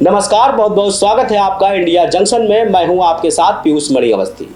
नमस्कार, बहुत बहुत स्वागत है आपका इंडिया जंक्शन में। मैं हूं आपके साथ पीयूष मणि अवस्थी।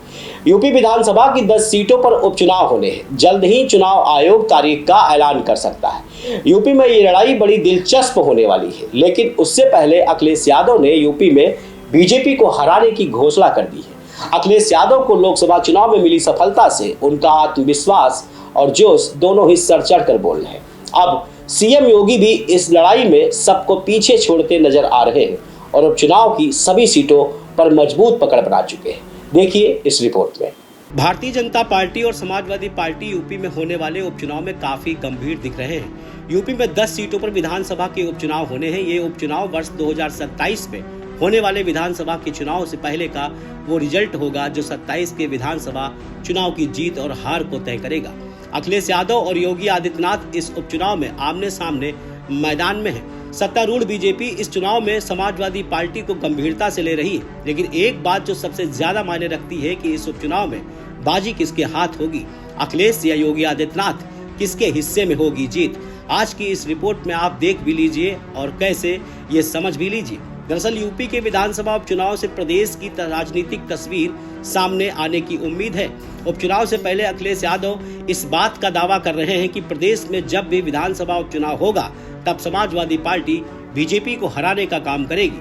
यूपी विधानसभा की 10 सीटों पर उपचुनाव होने हैं। जल्द ही चुनाव आयोग तारीख का ऐलान कर सकता है। यूपी में ये लड़ाई बड़ी दिलचस्प होने वाली है, लेकिन उससे पहले अखिलेश यादव ने यूपी में बीजेपी को हराने की घोषणा कर दी है। अखिलेश यादव को लोकसभा चुनाव में मिली सफलता से उनका आत्मविश्वास और जोश दोनों ही सर चढ़कर बोल रहे हैं। अब सीएम योगी भी इस लड़ाई में सबको पीछे छोड़ते नजर आ रहे हैं और उपचुनाव की सभी सीटों पर मजबूत पकड़ बना चुके हैं। देखिए इस रिपोर्ट में। भारतीय जनता पार्टी और समाजवादी पार्टी यूपी में होने वाले उपचुनाव में काफी गंभीर दिख रहे हैं। यूपी में 10 सीटों पर विधानसभा के उपचुनाव होने हैं। ये उपचुनाव वर्ष 2027 में होने वाले विधानसभा के चुनाव से पहले का वो रिजल्ट होगा जो 27 के विधानसभा चुनाव की जीत और हार को तय करेगा। अखिलेश यादव और योगी आदित्यनाथ इस उपचुनाव में आमने सामने मैदान में हैं। सत्तारूढ़ बीजेपी इस चुनाव में समाजवादी पार्टी को गंभीरता से ले रही है, लेकिन एक बात जो सबसे ज्यादा मायने रखती है कि इस उपचुनाव में बाजी किसके हाथ होगी, अखिलेश या योगी आदित्यनाथ, किसके हिस्से में होगी जीत। आज की इस रिपोर्ट में आप देख भी लीजिए और कैसे ये समझ भी लीजिए। दरअसल यूपी के विधानसभा उपचुनाव से प्रदेश की राजनीतिक तस्वीर सामने आने की उम्मीद है। उपचुनाव से पहले अखिलेश यादव इस बात का दावा कर रहे हैं कि प्रदेश में जब भी विधानसभा उपचुनाव होगा तब समाजवादी पार्टी बीजेपी को हराने का काम करेगी।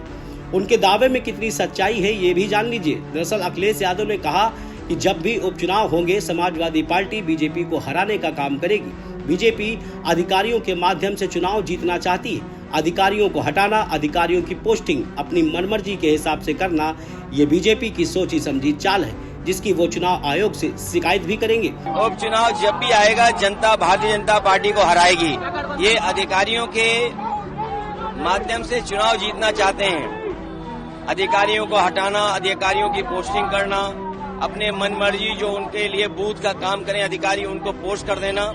उनके दावे में कितनी सच्चाई है ये भी जान लीजिए। दरअसल अखिलेश यादव ने कहा कि जब भी उपचुनाव होंगे समाजवादी पार्टी बीजेपी को हराने का काम करेगी। बीजेपी अधिकारियों के माध्यम से चुनाव जीतना चाहती है। अधिकारियों को हटाना, अधिकारियों की पोस्टिंग अपनी मनमर्जी के हिसाब से करना, ये बीजेपी की सोची समझी चाल है जिसकी वो चुनाव आयोग से शिकायत भी करेंगे। उपचुनाव जब भी आएगा जनता भारतीय जनता पार्टी को हराएगी। ये अधिकारियों के माध्यम से चुनाव जीतना चाहते हैं। अधिकारियों को हटाना, अधिकारियों की पोस्टिंग करना, अपने मनमर्जी जो उनके लिए बूथ का काम करें अधिकारी उनको पोस्ट कर देना,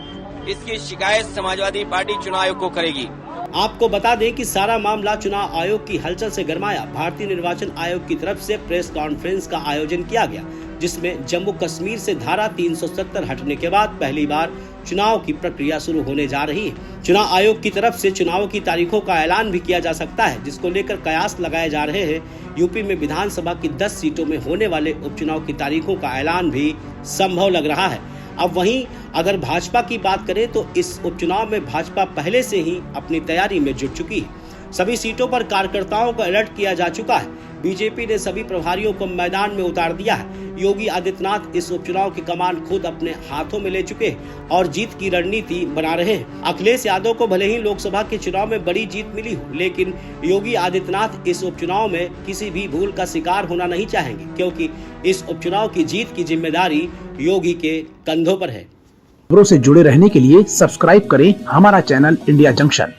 इसकी शिकायत समाजवादी पार्टी चुनाव आयोग को करेगी। आपको बता दें कि सारा मामला चुनाव आयोग की हलचल से गरमाया। भारतीय निर्वाचन आयोग की तरफ से प्रेस कॉन्फ्रेंस का आयोजन किया गया, जिसमें जम्मू कश्मीर से धारा 370 हटने के बाद पहली बार चुनाव की प्रक्रिया शुरू होने जा रही है। चुनाव आयोग की तरफ से चुनाव की तारीखों का ऐलान भी किया जा सकता है, जिसको लेकर कयास लगाए जा रहे हैं। यूपी में विधानसभा की 10 सीटों में होने वाले उपचुनाव की तारीखों का ऐलान भी संभव लग रहा है। अब वहीं अगर भाजपा की बात करें तो इस उपचुनाव में भाजपा पहले से ही अपनी तैयारी में जुट चुकी है। सभी सीटों पर कार्यकर्ताओं को अलर्ट किया जा चुका है। बीजेपी ने सभी प्रभारियों को मैदान में उतार दिया है। योगी आदित्यनाथ इस उपचुनाव की कमान खुद अपने हाथों में ले चुके हैं और जीत की रणनीति बना रहे हैं। अखिलेश यादव को भले ही लोकसभा के चुनाव में बड़ी जीत मिली हो, लेकिन योगी आदित्यनाथ इस उपचुनाव में किसी भी भूल का शिकार होना नहीं चाहेंगे, क्योंकि इस उपचुनाव की जीत की जिम्मेदारी योगी के कंधों पर है। खबरों से जुड़े रहने के लिए सब्सक्राइब करें हमारा चैनल इंडिया जंक्शन।